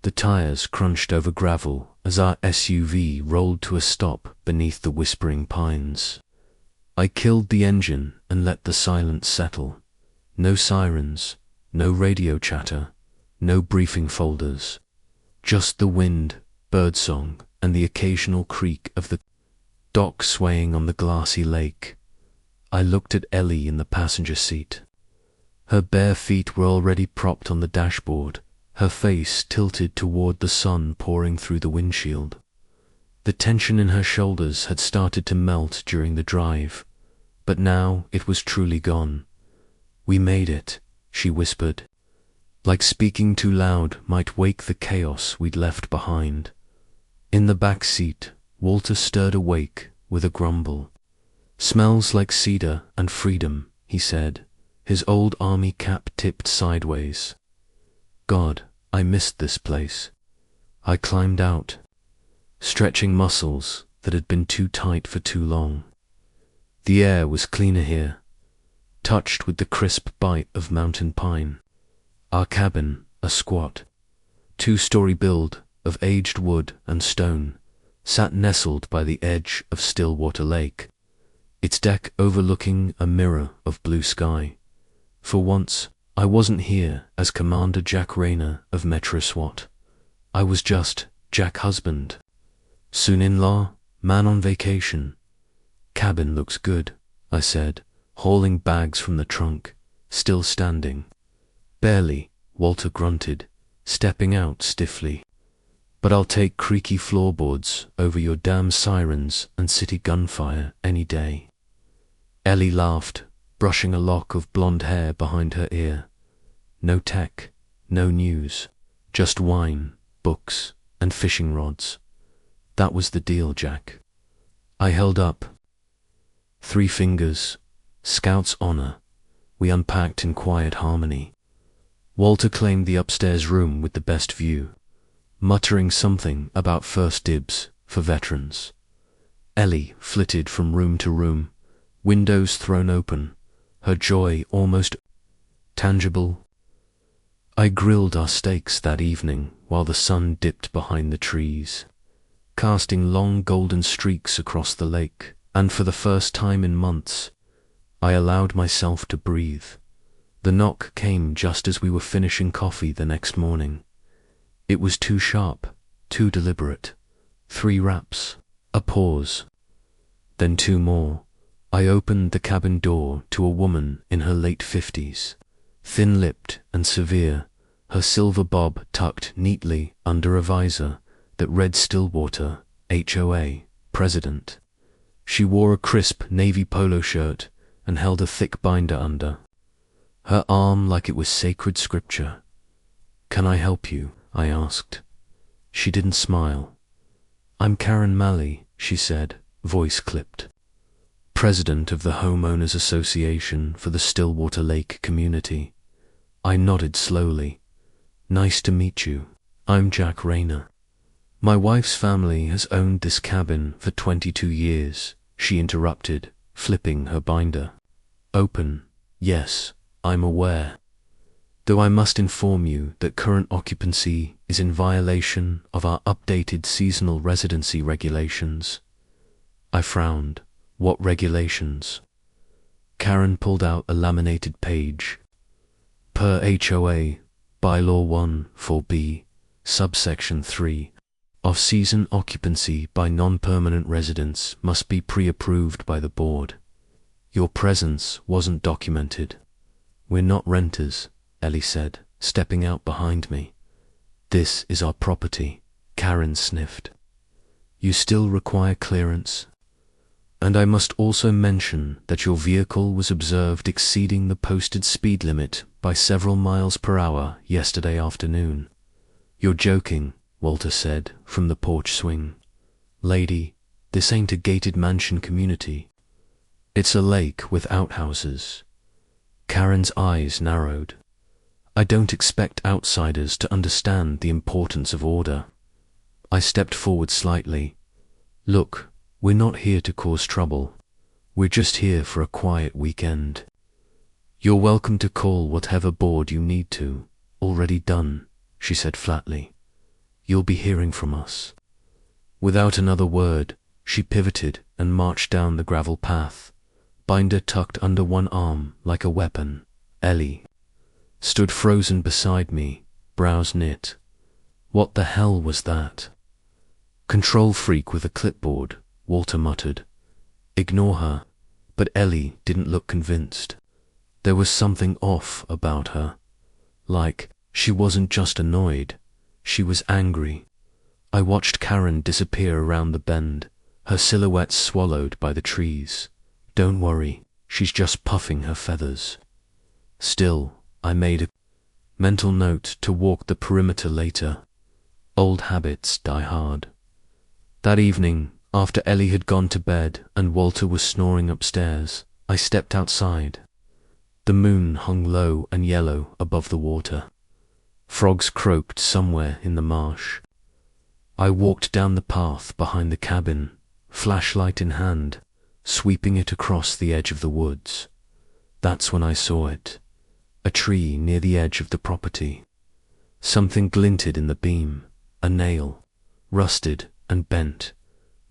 The tires crunched over gravel as our SUV rolled to a stop beneath the whispering pines. I killed the engine and let the silence settle. No sirens, no radio chatter, no briefing folders. Just the wind, birdsong, and the occasional creak of the dock swaying on the glassy lake. I looked at Ellie in the passenger seat. Her bare feet were already propped on the dashboard, her face tilted toward the sun pouring through the windshield. The tension in her shoulders had started to melt during the drive, but now it was truly gone. "We made it," she whispered, like speaking too loud might wake the chaos we'd left behind. In the back seat, Walter stirred awake with a grumble. "Smells like cedar and freedom," he said, his old army cap tipped sideways. God, I missed this place. I climbed out, stretching muscles that had been too tight for too long. The air was cleaner here, touched with the crisp bite of mountain pine. Our cabin, a squat, 2-story build of aged wood and stone, sat nestled by the edge of Stillwater Lake, its deck overlooking a mirror of blue sky. For once, I wasn't here as Commander Jack Rayner of Metro SWAT. I was just Jack husband. Soon-in-law, man on vacation. "Cabin looks good," I said, hauling bags from the trunk, still standing. "Barely," Walter grunted, stepping out stiffly. "But I'll take creaky floorboards over your damn sirens and city gunfire any day." Ellie laughed, brushing a lock of blonde hair behind her ear. No tech, no news, just wine, books, and fishing rods. That was the deal, Jack. I held up 3 fingers, Scout's honor. We unpacked in quiet harmony. Walter claimed the upstairs room with the best view, muttering something about first dibs for veterans. Ellie flitted from room to room, windows thrown open, her joy almost tangible. I grilled our steaks that evening while the sun dipped behind the trees, casting long golden streaks across the lake, and for the first time in months, I allowed myself to breathe. The knock came just as we were finishing coffee the next morning. It was too sharp, too deliberate. 3 raps, a pause, then 2 more. I opened the cabin door to a woman in her late 50s, thin-lipped and severe, her silver bob tucked neatly under a visor that read Stillwater, HOA, President. She wore a crisp navy polo shirt and held a thick binder under her arm like it was sacred scripture. "Can I help you?" I asked. She didn't smile. "I'm Karen Malley," she said, voice clipped, "President of the Homeowners Association for the Stillwater Lake community." I nodded slowly. "Nice to meet you. I'm Jack Rayner. My wife's family has owned this cabin for 22 years, she interrupted, flipping her binder. "Open, yes, I'm aware. Though I must inform you that current occupancy is in violation of our updated seasonal residency regulations." I frowned. "What regulations?" Karen pulled out a laminated page. "Per HOA, Bylaw 1 4B, subsection 3, off-season occupancy by non-permanent residents must be pre-approved by the board. Your presence wasn't documented." "We're not renters," Ellie said, stepping out behind me. "This is our property," Karen sniffed. "You still require clearance? And I must also mention that your vehicle was observed exceeding the posted speed limit by several miles per hour yesterday afternoon." "You're joking," Walter said from the porch swing. "Lady, this ain't a gated mansion community. It's a lake with outhouses." Karen's eyes narrowed. "I don't expect outsiders to understand the importance of order." I stepped forward slightly. "Look, we're not here to cause trouble. We're just here for a quiet weekend. You're welcome to call whatever board you need to. Already done," she said flatly. You'll be hearing from us." Without another word, she pivoted and marched down the gravel path, binder tucked under one arm like a weapon. Ellie stood frozen beside me, brows knit. What the hell was that? "Control freak with a clipboard," Walter muttered. "Ignore her." But Ellie didn't look convinced. There was something off about her. Like, she wasn't just annoyed, she was angry. I watched Karen disappear around the bend, her silhouette swallowed by the trees. "Don't worry, she's just puffing her feathers." Still, I made a mental note to walk the perimeter later. Old habits die hard. That evening, after Ellie had gone to bed and Walter was snoring upstairs, I stepped outside. The moon hung low and yellow above the water. Frogs croaked somewhere in the marsh. I walked down the path behind the cabin, flashlight in hand, sweeping it across the edge of the woods. That's when I saw it. A tree near the edge of the property. Something glinted in the beam, a nail, rusted and bent,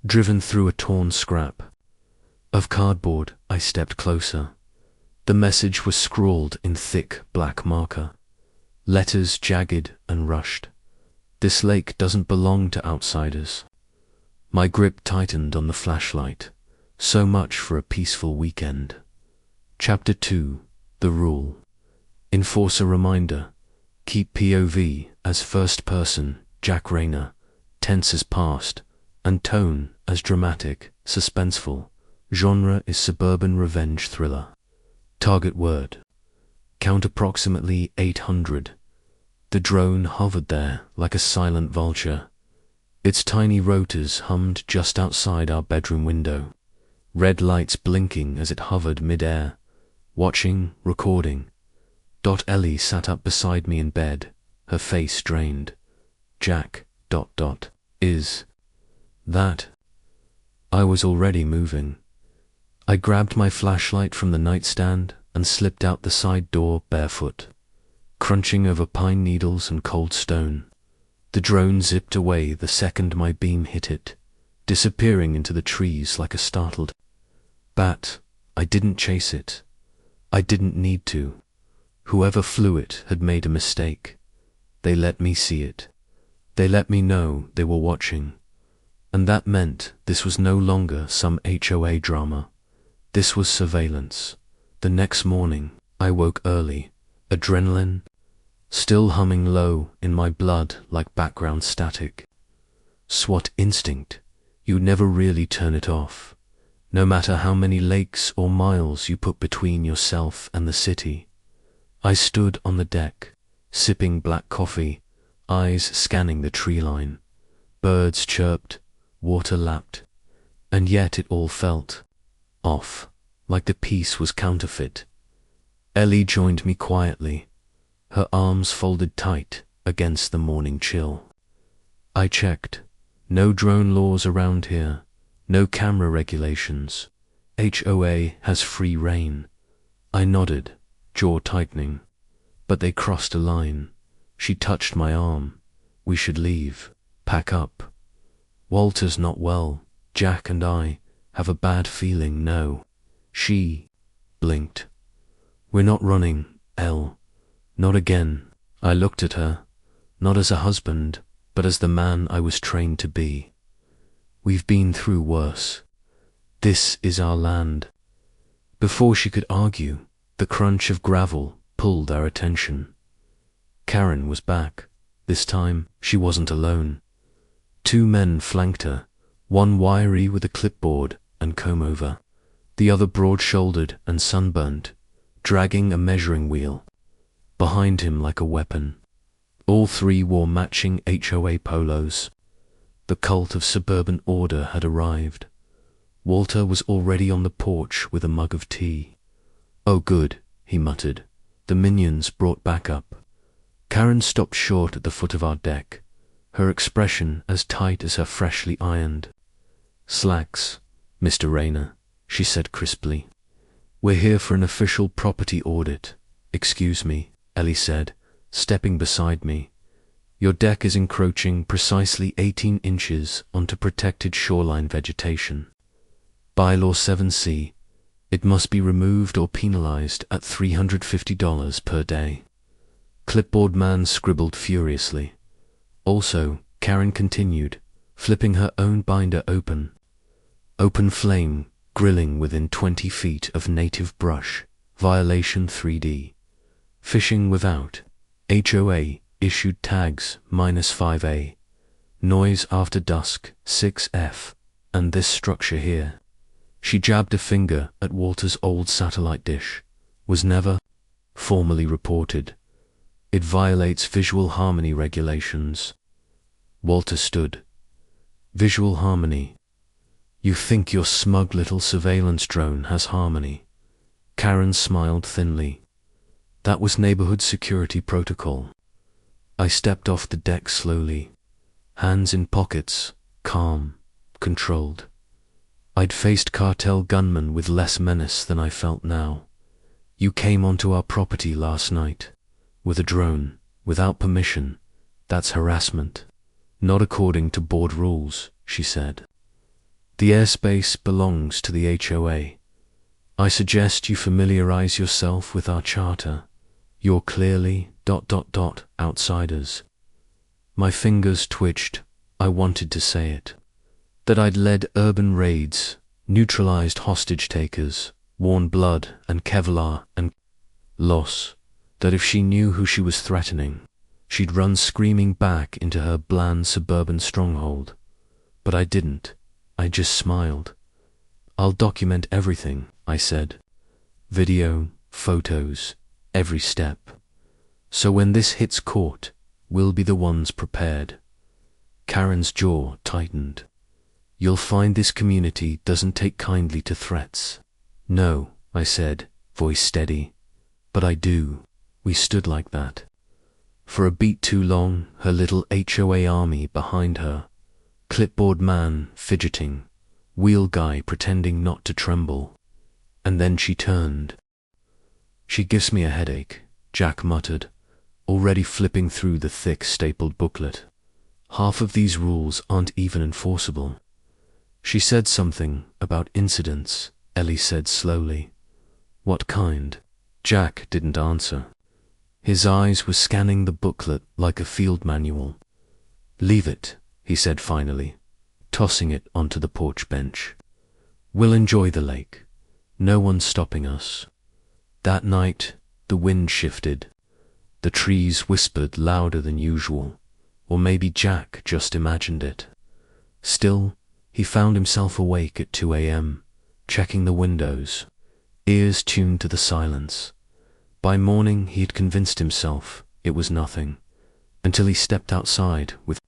driven through a torn scrap of cardboard. I stepped closer. The message was scrawled in thick black marker, letters jagged and rushed. "This lake doesn't belong to outsiders." My grip tightened on the flashlight. So much for a peaceful weekend. Chapter 2. The Rule. Enforce a reminder. Keep POV as first person, Jack Rayner, tense as past, and tone as dramatic, suspenseful. Genre is suburban revenge thriller. Target word. Count approximately 800. The drone hovered there like a silent vulture. Its tiny rotors hummed just outside our bedroom window, red lights blinking as it hovered mid-air, watching, recording. Ellie sat up beside me in bed, her face drained. "Jack, ... is that?" I was already moving. I grabbed my flashlight from the nightstand and slipped out the side door barefoot, crunching over pine needles and cold stone. The drone zipped away the second my beam hit it, disappearing into the trees like a startled bat. I didn't chase it. I didn't need to. Whoever flew it had made a mistake. They let me see it. They let me know they were watching. And that meant this was no longer some HOA drama. This was surveillance. The next morning, I woke early, adrenaline still humming low in my blood like background static. SWAT instinct. You never really turn it off, no matter how many lakes or miles you put between yourself and the city. I stood on the deck, sipping black coffee, eyes scanning the tree line. Birds chirped, water lapped, and yet it all felt off, like the peace was counterfeit. Ellie joined me quietly, her arms folded tight against the morning chill. I checked. No drone laws around here, no camera regulations. HOA has free rein. I nodded, jaw tightening. But they crossed a line. She touched my arm. "We should leave. Pack up. Walter's not well. Jack and I have a bad feeling." "No." She blinked. "We're not running, Elle. Not again." I looked at her, not as a husband, but as the man I was trained to be. "We've been through worse. This is our land." Before she could argue, the crunch of gravel pulled our attention. Karen was back. This time, she wasn't alone. 2 men flanked her, one wiry with a clipboard and comb-over, the other broad-shouldered and sunburnt, dragging a measuring wheel behind him like a weapon. All 3 wore matching HOA polos. The cult of suburban order had arrived. Walter was already on the porch with a mug of tea. "Oh good," he muttered. "The minions brought backup." Karen stopped short at the foot of our deck, her expression as tight as her freshly ironed slacks. "Mr. Rayner," she said crisply, "we're here for an official property audit." "Excuse me," Ellie said, stepping beside me. Your deck is encroaching precisely 18 inches onto protected shoreline vegetation. Bylaw 7C. It must be removed or penalized at $350 per day. Clipboard man scribbled furiously. Also, Karen continued, flipping her own binder open. Open flame, grilling within 20 feet of native brush. Violation 3D. Fishing without. HOA, issued tags, -5A. Noise after dusk, 6F. And this structure here. She jabbed a finger at Walter's old satellite dish. Was never formally reported. It violates visual harmony regulations. Walter stood. Visual harmony. You think your smug little surveillance drone has harmony? Karen smiled thinly. That was neighborhood security protocol. I stepped off the deck slowly. Hands in pockets, calm, controlled. I'd faced cartel gunmen with less menace than I felt now. You came onto our property last night. With a drone, without permission. That's harassment. Not according to board rules, she said. The airspace belongs to the HOA. I suggest you familiarize yourself with our charter. You're clearly ... outsiders. My fingers twitched. I wanted to say it. That I'd led urban raids, neutralized hostage takers, worn blood and Kevlar and loss. That if she knew who she was threatening, she'd run screaming back into her bland suburban stronghold. But I didn't. I just smiled. I'll document everything, I said. Video, photos, every step. So when this hits court, we'll be the ones prepared. Karen's jaw tightened. You'll find this community doesn't take kindly to threats. No, I said, voice steady. But I do. We stood like that. For a beat too long, her little HOA army behind her. Clipboard man fidgeting. Wheel guy pretending not to tremble. And then she turned. She gives me a headache, Jack muttered, already flipping through the thick stapled booklet. Half of these rules aren't even enforceable. She said something about incidents, Ellie said slowly. What kind? Jack didn't answer. His eyes were scanning the booklet like a field manual. Leave it, he said finally, tossing it onto the porch bench. We'll enjoy the lake. No one's stopping us. That night, the wind shifted. The trees whispered louder than usual, or maybe Jack just imagined it. Still, he found himself awake at 2 a.m., checking the windows, ears tuned to the silence. By morning, he had convinced himself it was nothing, until he stepped outside with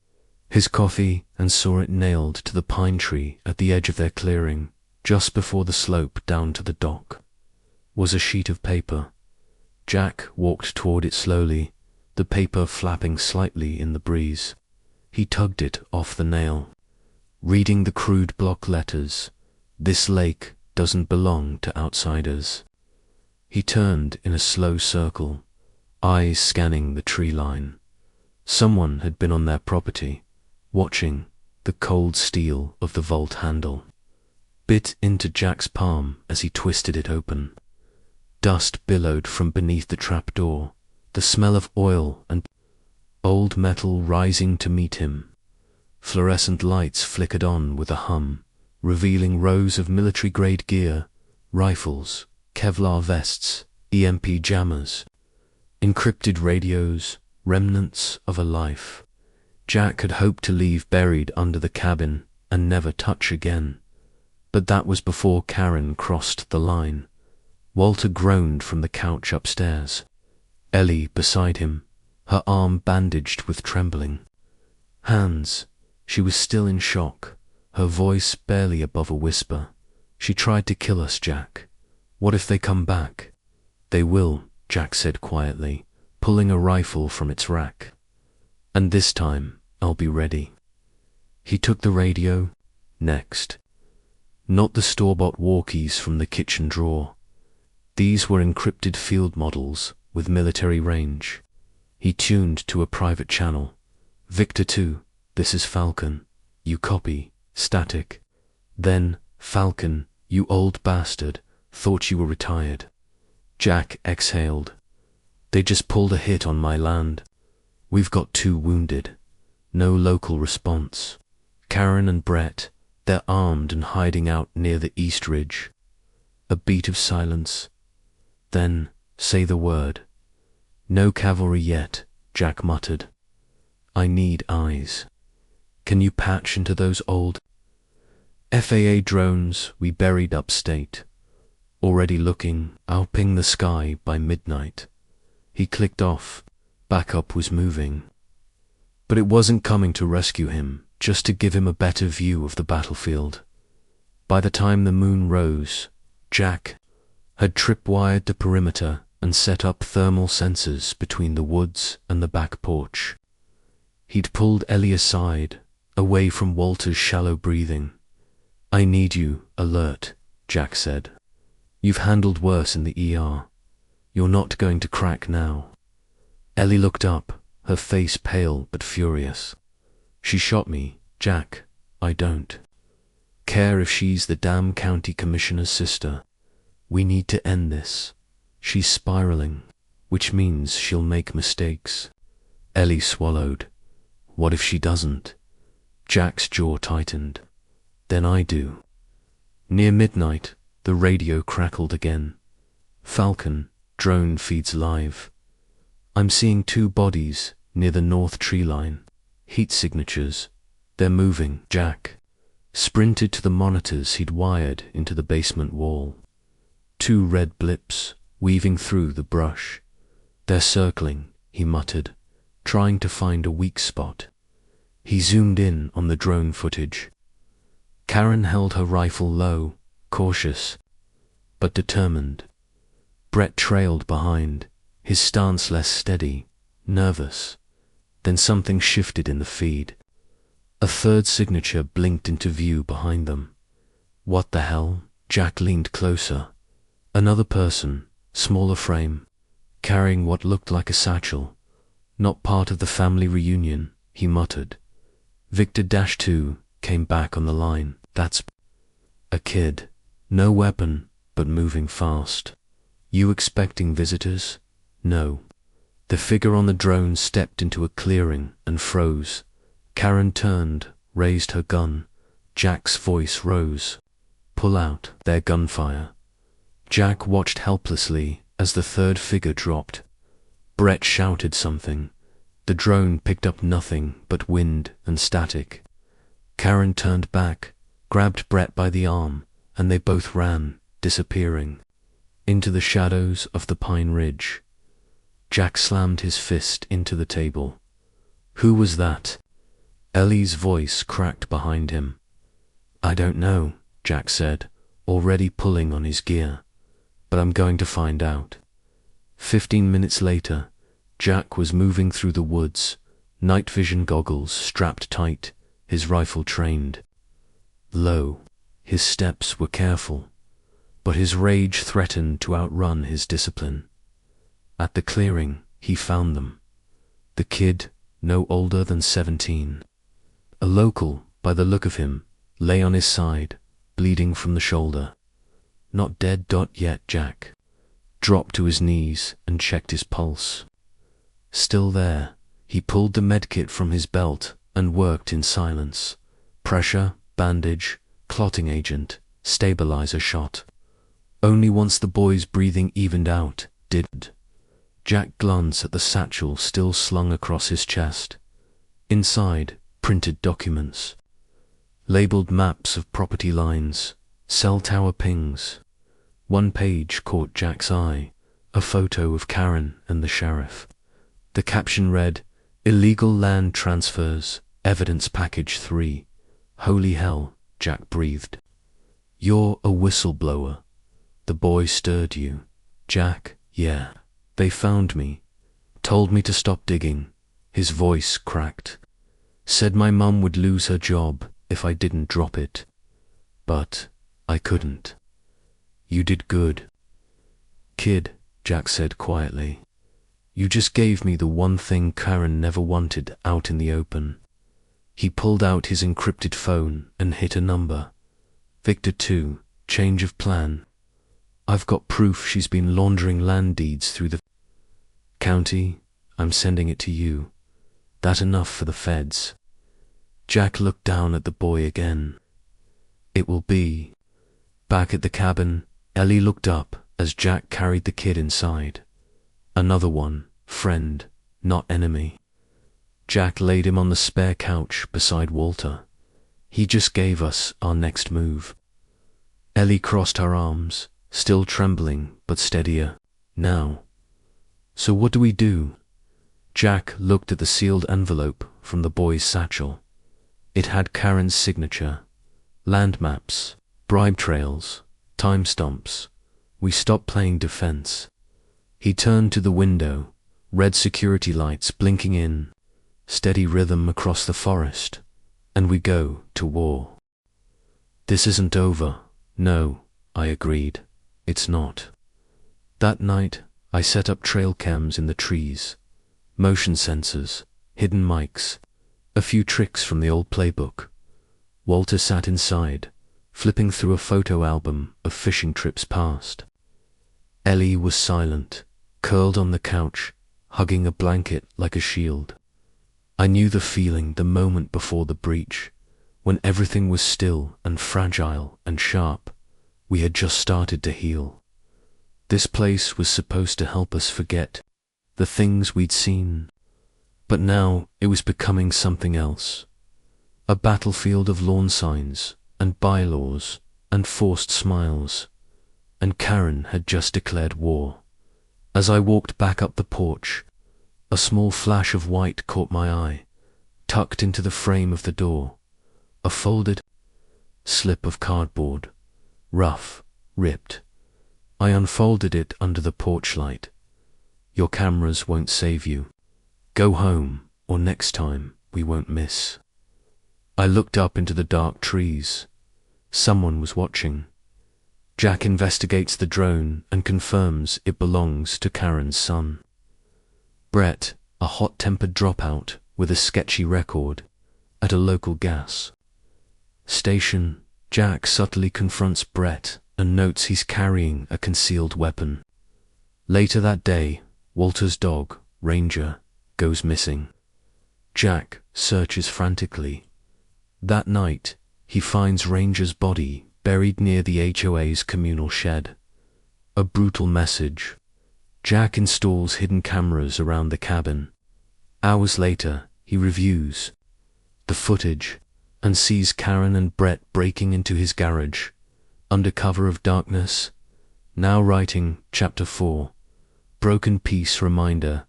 his coffee and saw it nailed to the pine tree at the edge of their clearing, just before the slope down to the dock. Was a sheet of paper. Jack walked toward it slowly, the paper flapping slightly in the breeze. He tugged it off the nail, reading the crude block letters. This lake doesn't belong to outsiders. He turned in a slow circle, eyes scanning the tree line. Someone had been on their property, watching the cold steel of the vault handle. Bit into Jack's palm as he twisted it open. Dust billowed from beneath the trapdoor, the smell of oil and old metal rising to meet him. Fluorescent lights flickered on with a hum, revealing rows of military-grade gear, rifles, Kevlar vests, EMP jammers, encrypted radios, remnants of a life Jack had hoped to leave buried under the cabin and never touch again. But that was before Karen crossed the line. Walter groaned from the couch upstairs. Ellie beside him, her arm bandaged with trembling hands. She was still in shock, her voice barely above a whisper. She tried to kill us, Jack. What if they come back? They will, Jack said quietly, pulling a rifle from its rack. And this time, I'll be ready. He took the radio. Next. Not the store-bought walkies from the kitchen drawer. These were encrypted field models with military range. He tuned to a private channel, Victor 2, this is Falcon. You copy. Static. Then, Falcon, you old bastard, thought you were retired. Jack exhaled. They just pulled a hit on my land. We've got 2 wounded. No local response. Karen and Brett, they're armed and hiding out near the East Ridge. A beat of silence. Then, say the word. No cavalry yet, Jack muttered. I need eyes. Can you patch into those old FAA drones we buried upstate? Already looking, I'll ping the sky by midnight. He clicked off. Backup was moving. But it wasn't coming to rescue him, just to give him a better view of the battlefield. By the time the moon rose, Jack had tripwired the perimeter and set up thermal sensors between the woods and the back porch. He'd pulled Ellie aside, away from Walter's shallow breathing. I need you, alert, Jack said. You've handled worse in the ER. You're not going to crack now. Ellie looked up, her face pale but furious. She shot me, Jack. I don't care if she's the damn county commissioner's sister. We need to end this. She's spiraling, which means she'll make mistakes. Ellie swallowed. What if she doesn't? Jack's jaw tightened. Then I do. Near midnight, the radio crackled again. Falcon, drone feeds live. I'm seeing 2 bodies near the north tree line. Heat signatures. They're moving. Jack sprinted to the monitors he'd wired into the basement wall. 2 red blips, weaving through the brush. They're circling, he muttered, trying to find a weak spot. He zoomed in on the drone footage. Karen held her rifle low, cautious, but determined. Brett trailed behind, his stance less steady, nervous. Then something shifted in the feed. A 3rd signature blinked into view behind them. What the hell? Jack leaned closer. Another person, smaller frame, carrying what looked like a satchel. Not part of the family reunion, he muttered. Victor 2 came back on the line. That's a kid. No weapon, but moving fast. You expecting visitors? No. The figure on the drone stepped into a clearing and froze. Karen turned, raised her gun. Jack's voice rose. Pull out. Their gunfire. Jack watched helplessly as the 3rd figure dropped. Brett shouted something. The drone picked up nothing but wind and static. Karen turned back, grabbed Brett by the arm, and they both ran, disappearing, into the shadows of the Pine Ridge. Jack slammed his fist into the table. Who was that? Ellie's voice cracked behind him. I don't know, Jack said, already pulling on his gear. But I'm going to find out. 15 minutes later, Jack was moving through the woods, night vision goggles strapped tight, his rifle trained. Low, his steps were careful, but his rage threatened to outrun his discipline. At the clearing, he found them. The kid, no older than 17. A local, by the look of him, lay on his side, bleeding from the shoulder. Not dead yet, Jack dropped to his knees and checked his pulse. Still there, he pulled the medkit from his belt and worked in silence. Pressure, bandage, clotting agent, stabilizer shot. Only once the boy's breathing evened out did Jack glance at the satchel still slung across his chest. Inside, printed documents. Labeled maps of property lines, cell tower pings. One page caught Jack's eye, a photo of Karen and the sheriff. The caption read, Illegal land transfers, evidence package 3. Holy hell, Jack breathed. You're a whistleblower. The boy stirred you. Jack, yeah. They found me. Told me to stop digging. His voice cracked. Said my mum would lose her job if I didn't drop it. But I couldn't. You did good. Kid, Jack said quietly. You just gave me the one thing Karen never wanted out in the open. He pulled out his encrypted phone and hit a number. Victor 2, change of plan. I've got proof she's been laundering land deeds through the county. I'm sending it to you. That enough for the feds? Jack looked down at the boy again. It will be. Back at the cabin, Ellie looked up as Jack carried the kid inside. Another one, friend, not enemy. Jack laid him on the spare couch beside Walter. He just gave us our next move. Ellie crossed her arms, still trembling but steadier. Now. So what do we do? Jack looked at the sealed envelope from the boy's satchel. It had Karen's signature. Land maps, bribe trails, timestamps. We stopped playing defense. He turned to the window, red security lights blinking in, steady rhythm across the forest, and we go to war. This isn't over. No, I agreed. It's not. That night, I set up trail cams in the trees, motion sensors, hidden mics, a few tricks from the old playbook. Walter sat inside, flipping through a photo album of fishing trips past. Ellie was silent, curled on the couch, hugging a blanket like a shield. I knew the feeling the moment before the breach, when everything was still and fragile and sharp. We had just started to heal. This place was supposed to help us forget the things we'd seen. But now it was becoming something else. A battlefield of lawn signs and bylaws and forced smiles. And Karen had just declared war. As I walked back up the porch, a small flash of white caught my eye, tucked into the frame of the door. A folded slip of cardboard, rough, ripped. I unfolded it under the porch light. Your cameras won't save you. Go home, or next time we won't miss. I looked up into the dark trees. Someone was watching. Jack investigates the drone and confirms it belongs to Karen's son. Brett, a hot-tempered dropout with a sketchy record, at a local gas station. Jack subtly confronts Brett and notes he's carrying a concealed weapon. Later that day, Walter's dog, Ranger, goes missing. Jack searches frantically. That night, he finds Ranger's body buried near the HOA's communal shed. A brutal message. Jack installs hidden cameras around the cabin. Hours later, he reviews the footage and sees Karen and Brett breaking into his garage, under cover of darkness. Now writing Chapter 4. Broken piece reminder.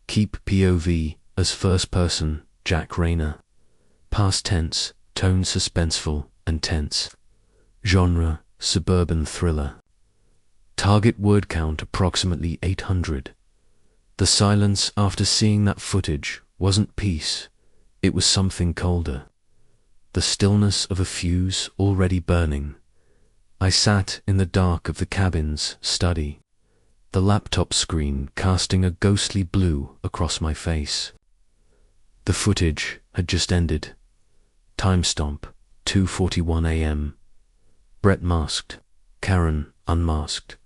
Keep POV as first person, Jack Rayner. Past tense, tone suspenseful and tense. Genre, suburban thriller. Target word count approximately 800. The silence after seeing that footage wasn't peace, it was something colder. The stillness of a fuse already burning. I sat in the dark of the cabin's study, the laptop screen casting a ghostly blue across my face. The footage had just ended. Timestamp, 2:41 a.m. Brett masked, Karen unmasked,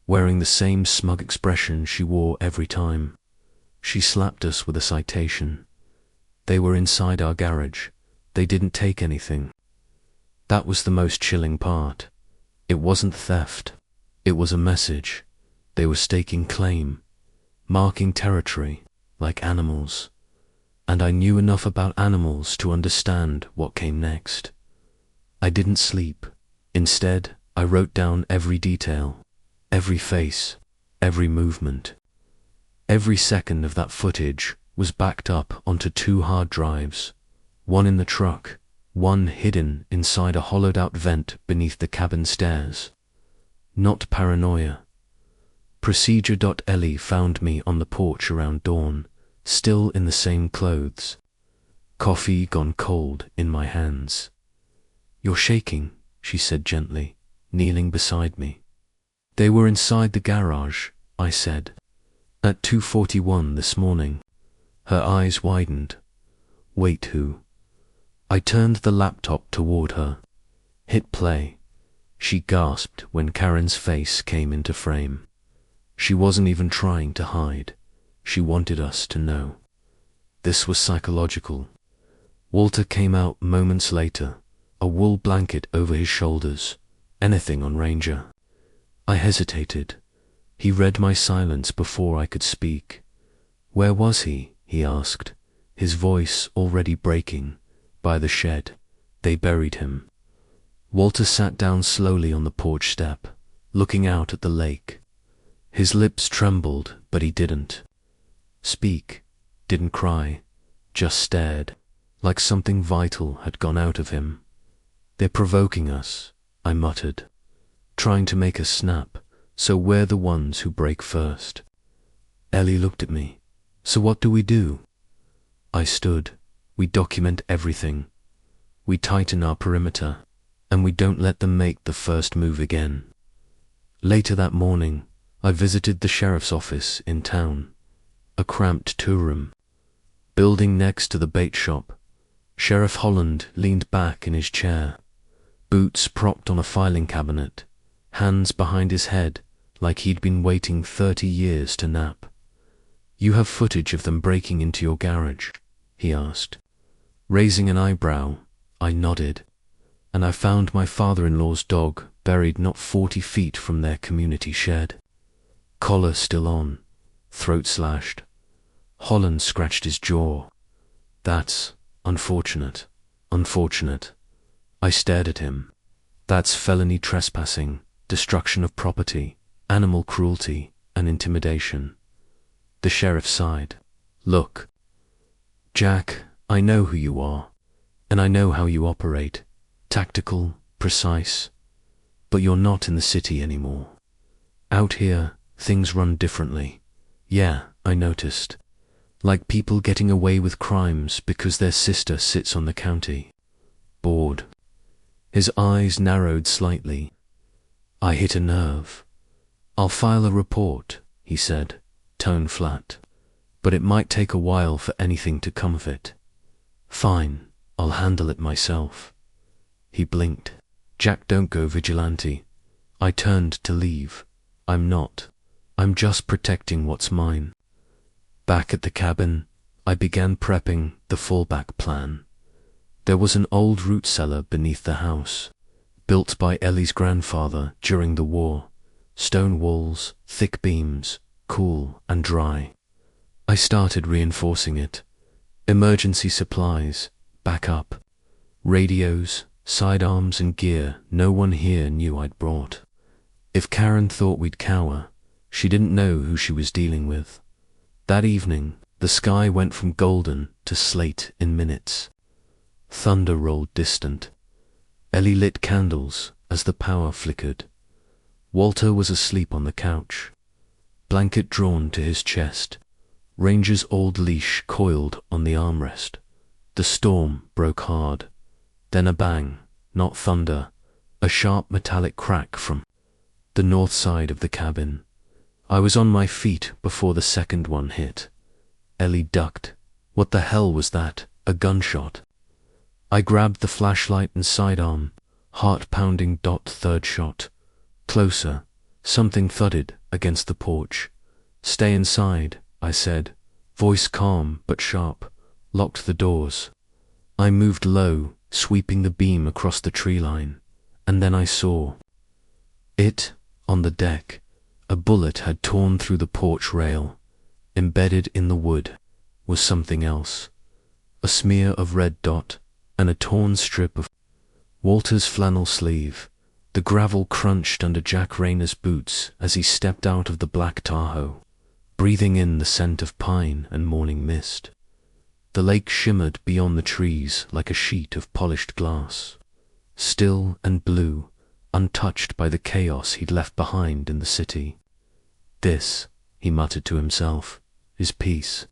wearing the same smug expression she wore every time. She slapped us with a citation. They were inside our garage. They didn't take anything. That was the most chilling part. It wasn't theft. It was a message. They were staking claim, marking territory, like animals. And I knew enough about animals to understand what came next. I didn't sleep. Instead, I wrote down every detail, every face, every movement. Every second of that footage was backed up onto 2 hard drives, one in the truck, one hidden inside a hollowed-out vent beneath the cabin stairs. Not paranoia. Procedure.Ellie found me on the porch around dawn, still in the same clothes. Coffee gone cold in my hands. You're shaking, she said gently, kneeling beside me. They were inside the garage, I said. At 2:41 this morning. Her eyes widened. Wait, who? I turned the laptop toward her. Hit play. She gasped when Karen's face came into frame. She wasn't even trying to hide. She wanted us to know. This was psychological. Walter came out moments later, a wool blanket over his shoulders, anything on Ranger. I hesitated. He read my silence before I could speak. Where was he? He asked, his voice already breaking. By the shed. They buried him. Walter sat down slowly on the porch step, looking out at the lake. His lips trembled, but he didn't speak, didn't cry, just stared, like something vital had gone out of him. They're provoking us, I muttered, trying to make us snap, so we're the ones who break first. Ellie looked at me. So what do we do? I stood. We document everything. We tighten our perimeter, and we don't let them make the first move again. Later that morning, I visited the sheriff's office in town, a cramped two-room building next to the bait shop. Sheriff Holland leaned back in his chair, boots propped on a filing cabinet, hands behind his head like he'd been waiting 30 years to nap. You have footage of them breaking into your garage? He asked. Raising an eyebrow, I nodded. And I found my father-in-law's dog buried not 40 feet from their community shed. Collar still on, throat slashed. Holland scratched his jaw. That's unfortunate. Unfortunate. I stared at him. That's felony trespassing, destruction of property, animal cruelty, and intimidation. The sheriff sighed. Look, Jack, I know who you are, and I know how you operate. Tactical, precise. But you're not in the city anymore. Out here, things run differently. Yeah, I noticed. Like people getting away with crimes because their sister sits on the county board. His eyes narrowed slightly. I hit a nerve. I'll file a report, he said, tone flat. But it might take a while for anything to come of it. Fine, I'll handle it myself. He blinked. Jack, don't go vigilante. I turned to leave. I'm not. I'm just protecting what's mine. Back at the cabin, I began prepping the fallback plan. There was an old root cellar beneath the house, built by Ellie's grandfather during the war. Stone walls, thick beams, cool and dry. I started reinforcing it. Emergency supplies, backup, radios, sidearms and gear no one here knew I'd brought. If Karen thought we'd cower, she didn't know who she was dealing with. That evening, the sky went from golden to slate in minutes. Thunder rolled distant. Ellie lit candles as the power flickered. Walter was asleep on the couch, blanket drawn to his chest. Ranger's old leash coiled on the armrest. The storm broke hard. Then a bang, not thunder, a sharp metallic crack from the north side of the cabin. I was on my feet before the second one hit. Ellie ducked. What the hell was that? A gunshot. I grabbed the flashlight and sidearm, heart-pounding. Third shot. Closer. Something thudded against the porch. Stay inside, I said, voice calm but sharp. Locked the doors. I moved low, sweeping the beam across the tree line, and then I saw it on the deck. A bullet had torn through the porch rail. Embedded in the wood was something else. A smear of red dot and a torn strip of Walter's flannel sleeve. The gravel crunched under Jack Rayner's boots as he stepped out of the black Tahoe, breathing in the scent of pine and morning mist. The lake shimmered beyond the trees like a sheet of polished glass, still and blue, untouched by the chaos he'd left behind in the city. This, he muttered to himself, is peace.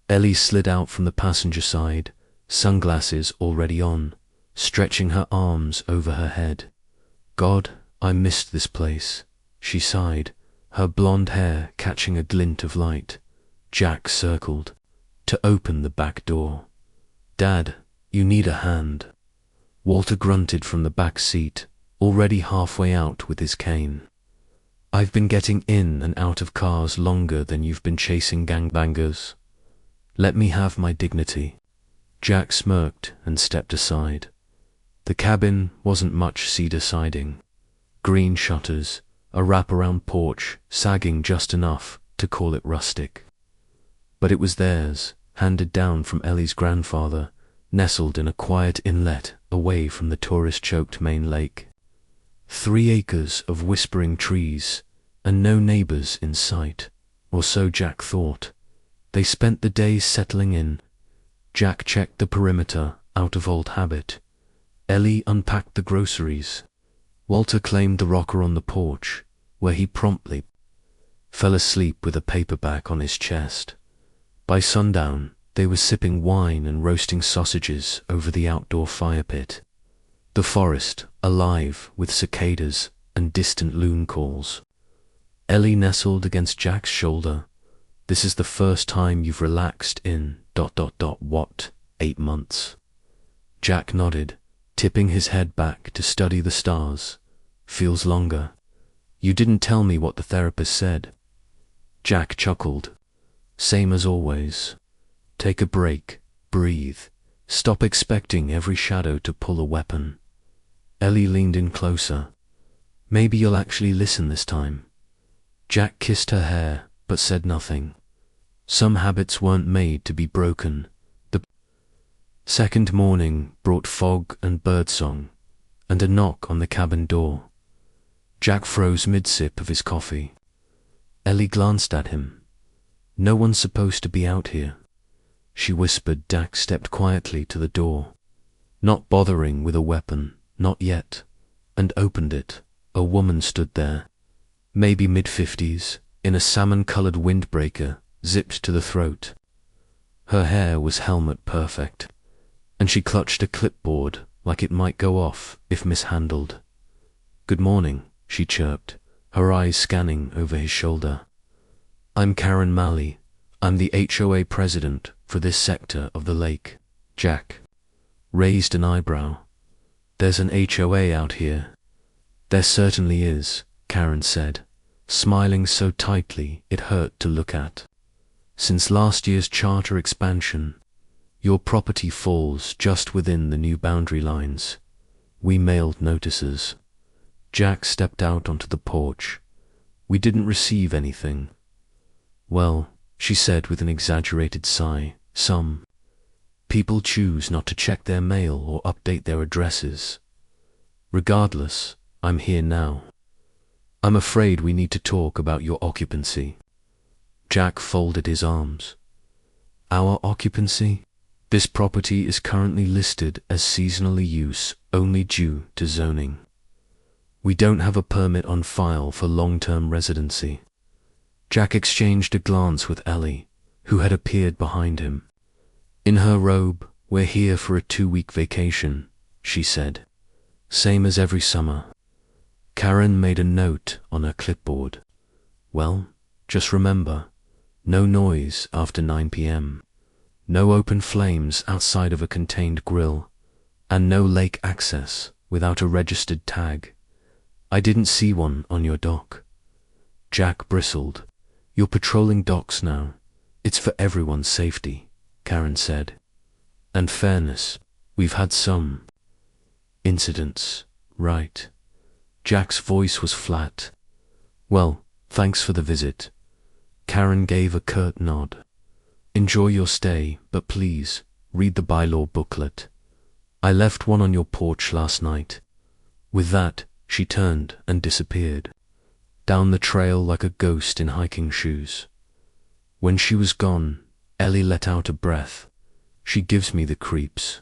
Ellie slid out from the passenger side, sunglasses already on, stretching her arms over her head. God, I missed this place, she sighed, her blonde hair catching a glint of light. Jack circled to open the back door. "Dad, you need a hand." Walter grunted from the back seat, already halfway out with his cane. "I've been getting in and out of cars longer than you've been chasing gangbangers. Let me have my dignity." Jack smirked and stepped aside. The cabin wasn't much cedar siding. Green shutters, a wraparound porch sagging just enough to call it rustic. But it was theirs, handed down from Ellie's grandfather, nestled in a quiet inlet away from the tourist-choked main lake. 3 acres of whispering trees, and no neighbors in sight, or so Jack thought. They spent the day settling in. Jack checked the perimeter out of old habit. Ellie unpacked the groceries. Walter claimed the rocker on the porch, where he promptly fell asleep with a paperback on his chest. By sundown, they were sipping wine and roasting sausages over the outdoor fire pit. The forest alive with cicadas and distant loon calls. Ellie nestled against Jack's shoulder. "This is the first time you've relaxed in ... what, 8 months?" Jack nodded, tipping his head back to study the stars. "Feels longer. You didn't tell me what the therapist said." Jack chuckled. "Same as always. Take a break, breathe, stop expecting every shadow to pull a weapon." Ellie leaned in closer. "Maybe you'll actually listen this time." Jack kissed her hair, but said nothing. Some habits weren't made to be broken. The second morning brought fog and birdsong, and a knock on the cabin door. Jack froze mid-sip of his coffee. Ellie glanced at him. "No one's supposed to be out here," she whispered. Jack stepped quietly to the door. Not bothering with a weapon, not yet, and opened it. A woman stood there, maybe mid-50s, in a salmon-colored windbreaker zipped to the throat. Her hair was helmet perfect, and she clutched a clipboard like it might go off if mishandled. "Good morning," she chirped, her eyes scanning over his shoulder. "I'm Karen Malley. I'm the HOA president for this sector of the lake." Jack raised an eyebrow. "There's an HOA out here." "There certainly is," Karen said, smiling so tightly it hurt to look at. "Since last year's charter expansion, your property falls just within the new boundary lines. We mailed notices." Jack stepped out onto the porch. "We didn't receive anything." "Well," she said with an exaggerated sigh, "some people choose not to check their mail or update their addresses. Regardless, I'm here now. I'm afraid we need to talk about your occupancy." Jack folded his arms. "Our occupancy? This property is currently listed as seasonally use only due to zoning. We don't have a permit on file for long-term residency." Jack exchanged a glance with Ellie, who had appeared behind him. "In her robe, we're here for a 2-week vacation," she said. "Same as every summer." Karen made a note on her clipboard. "Well, just remember, no noise after 9 p.m., no open flames outside of a contained grill, and no lake access without a registered tag. I didn't see one on your dock." Jack bristled. "You're patrolling docks now. It's for everyone's safety," Karen said. "And fairness, we've had some incidents, right?" Jack's voice was flat. "Well, thanks for the visit." Karen gave a curt nod. "Enjoy your stay, but please, read the bylaw booklet. I left one on your porch last night." With that, she turned and disappeared, down the trail like a ghost in hiking shoes. When she was gone, Ellie let out a breath. "She gives me the creeps."